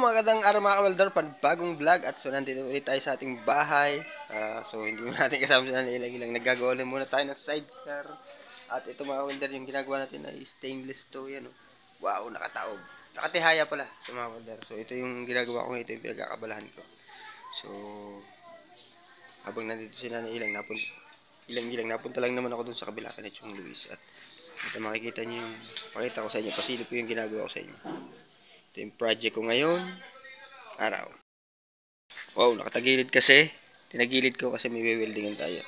Magandang araw mga ka-welder, panibagong vlog at so nandito ulit tayo sa ating bahay. So hindi mo natin kasama si Nanay Ilang. Naggagawa lang muna tayo ng sidecar. At ito mga ka-welder, yung ginagawa natin ay stainless to yan. Oh. Wow, nakataob. Nakatihaya pala sa mga ka-welder. So ito yung ginagawa ko, ito yung pinagkakabalahan ko. So habang nandito si Nanay Ilang, napunta lang naman ako dun sa kabila kanit yung Luis. At ito makikita niyo yung, pakita ko sa inyo, pasilip ko yung ginagawa ko sa inyo. Ito yung project ko ngayon. Araw. Wow, nakatagilid kasi. Tinagilid ko kasi may weldingan tayo.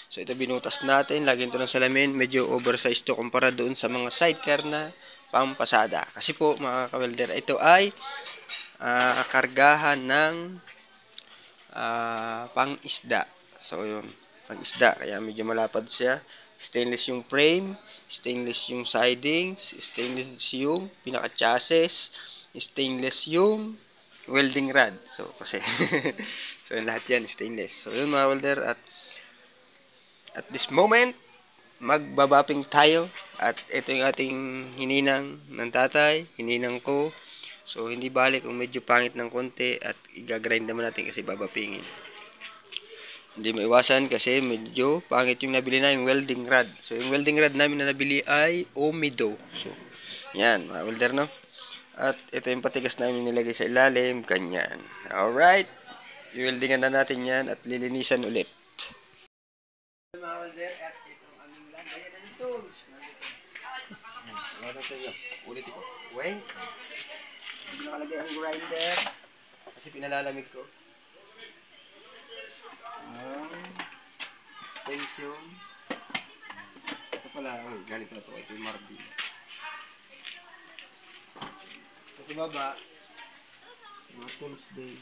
So ito binutas natin, lagyan to ng salamin, medyo oversized to kumpara doon sa mga sidecar na pampasada. Kasi po mga ka-welder, ito ay kargahan ng pang-isda. So yun, pang-isda, kaya medyo malapad siya. Stainless yung frame, stainless yung sidings, stainless yung pinaka-chassis, stainless yung welding rod. So kasi so lahat yan stainless. So yun mga welder, at this moment magbabapping tayo at ito yung ating hininang ng tatay, hininang ko. So hindi balik kung medyo pangit ng konti at igagrind naman natin kasi babapingin. Hindi maiwasan kasi medyo pangit yung nabili na yung welding rod. So yung welding rod namin na nabili ay Omido. So yan mga welder, no? At ito yung patigas namin nilagay sa ilalim, ganyan. Alright, i-weldingan na natin yan at lilinisan ulit. Mga welder, at itong aming lagayan ng tools. Ano sa iyo? Ulit ito. Wait. Hindi nakalagay ang grinder kasi pinalalamig ko. Station. Ito pala, galing pala ito. Ito yung marbil. Ito baba, mga tools din.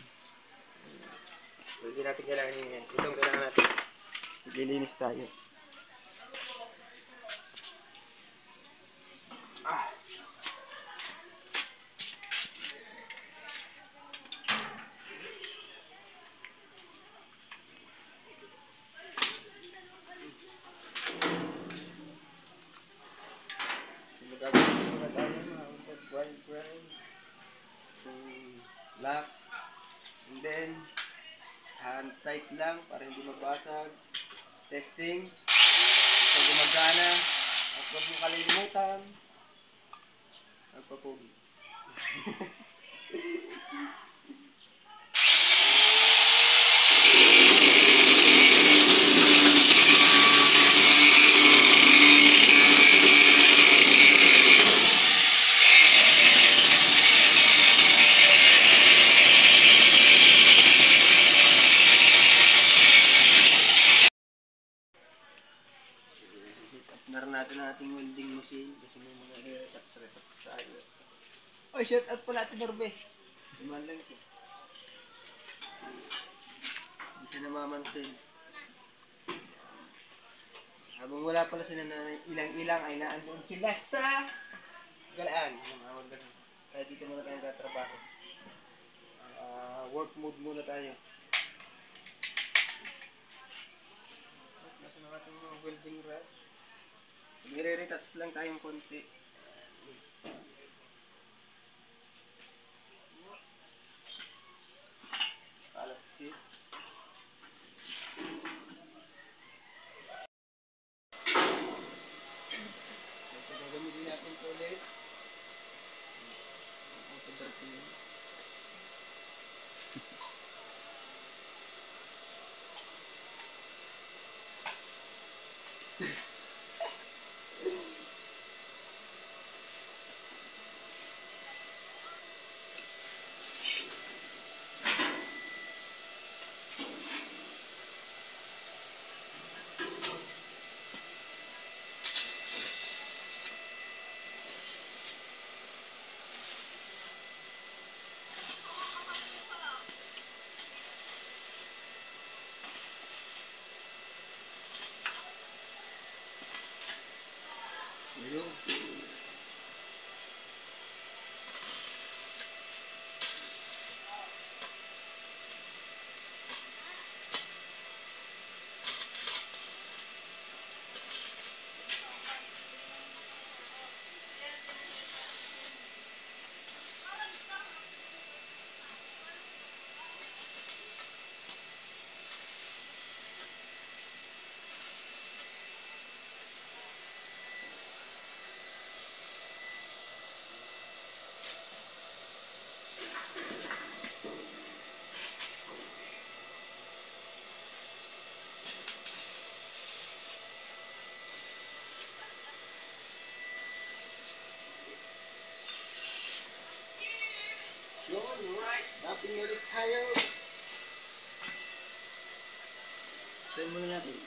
Hindi natin kailangan yun. Itong kailangan natin. Lilinis tayo. Lock. And then, hand tight lang para hindi magbasag. Testing. So, gumagana. At huwag mo kalilimutan. Magpapugi. Naroon natin ang ating welding machine kasi may mga retats tayo. Oy, shout out pala ito Norbe. Dumaan lang siya. Hindi siya namamansin. Habang wala pala sila na ilang-ilang ay naandun sila sa galaan. Kaya dito muna tayo tatrabaho. Work mode muna tayo. Nasa na ating mga welding rod. Nire-retouch lang tayong konti. Kalapsi. So, gagamitin natin ito ulit. Alright, tapping ulit tayo. Try muna natin.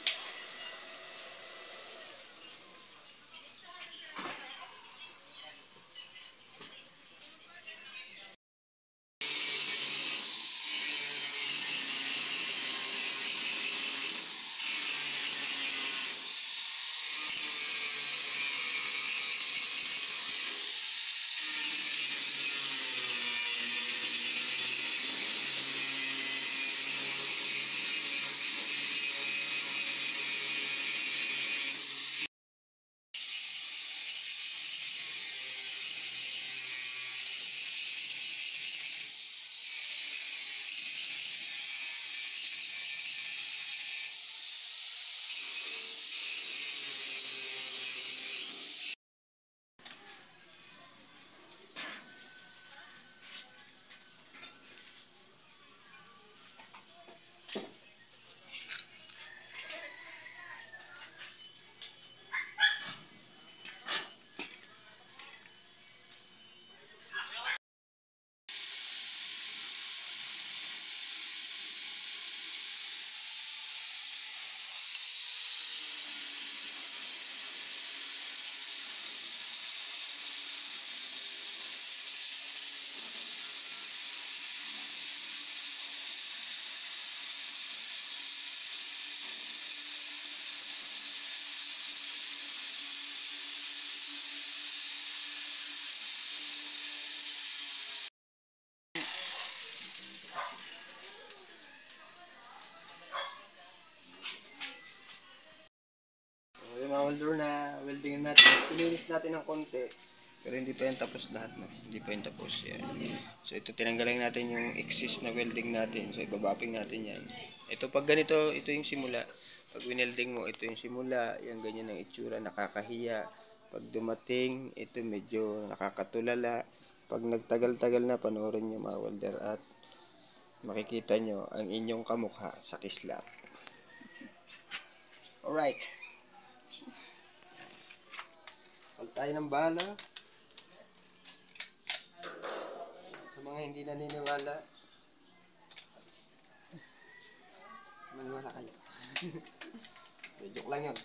Yung mga welder na welding natin, ilinis natin ng konti. Pero hindi pa yan tapos lahat, no? Hindi pa yan tapos yan. So ito tinanggalan natin yung excess na welding natin. So ibabapping natin yan. Ito pag ganito, ito yung simula. Pag winelding mo, ito yung simula. Yung ganyan ang itsura, nakakahiya. Pag dumating, ito medyo nakakatulala. Pag nagtagal-tagal na, panoorin nyo mga welder at makikita nyo ang inyong kamukha sa kislap. Alright. Pag tayo ng bala, sa mga hindi naniniwala, maniwala kayo. Joke lang yun.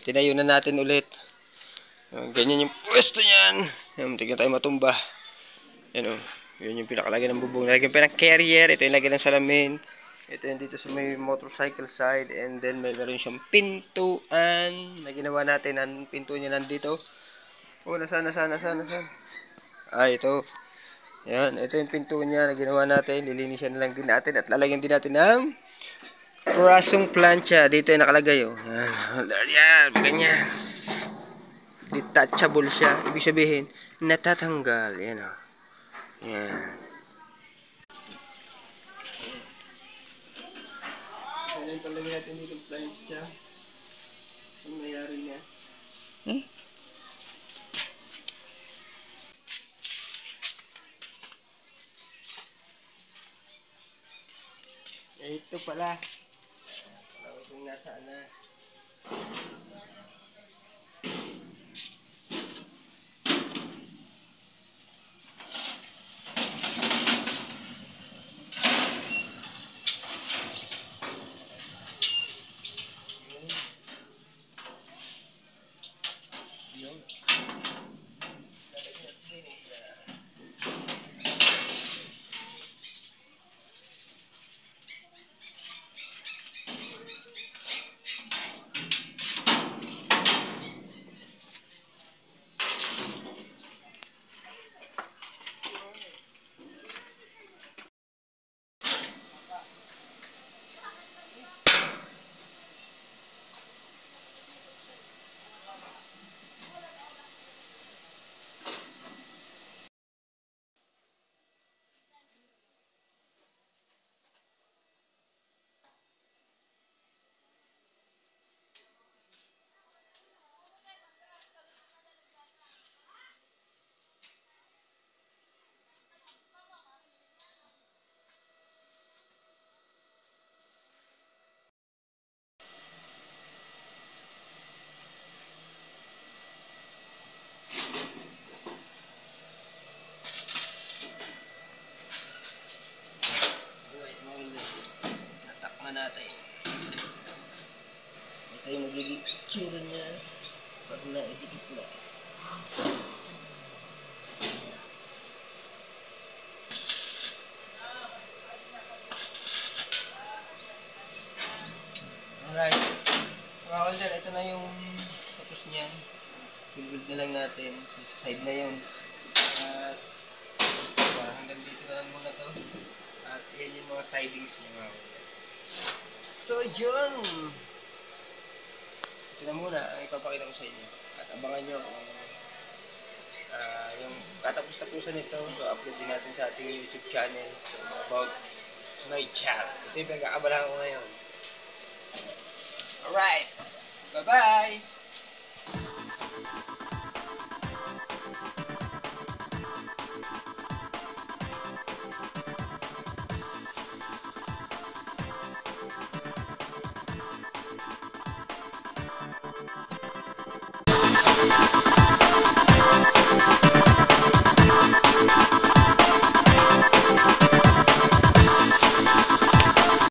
Tinayo na natin ulit. Ganyan yung pwesto niyan. Tignan tayo matumba. Yan o. Yun yung pinakalagay ng bubong. Lagyan pa ng carrier. Ito yung lagay ng salamin. Ito yung dito sa may motorcycle side. And then meron siyang pintuan na ginawa natin. Ang pinto niya nandito. Oh, nasaan? Ah, ito. Yan. Ito yung pinto niya na ginawa natin. Lilinisan na lang din natin. At lalagyan din natin ng prasong plancha. Dito yung nakalagay. Oh. Yan. Ganyan. Detachable siya. Ibig sabihin, natatanggal. Yan o. Yan. Yan talaga natin dito plancha. Ang mayari niya. Ito pala. Alam kung nasaan na. Yun. Alright, mga kaibigan. Natakman natin. Ito yung magiging itsura niya pag naidikit na. Alright. Mga kaibigan, ito na yung tapos niyan. Build na lang natin. Sa side na yun. At hanggang dito na lang muna to. At yan yung mga sidings niya, mga kaibigan. So yun! Ito na muna ang ipapakita ko sa inyo. At abangan nyo yung katapos-tapusan nito. So upload din natin sa ating YouTube channel. So about my child. Ito yung pinag-aabalahan ko ngayon. Alright! Bye-bye!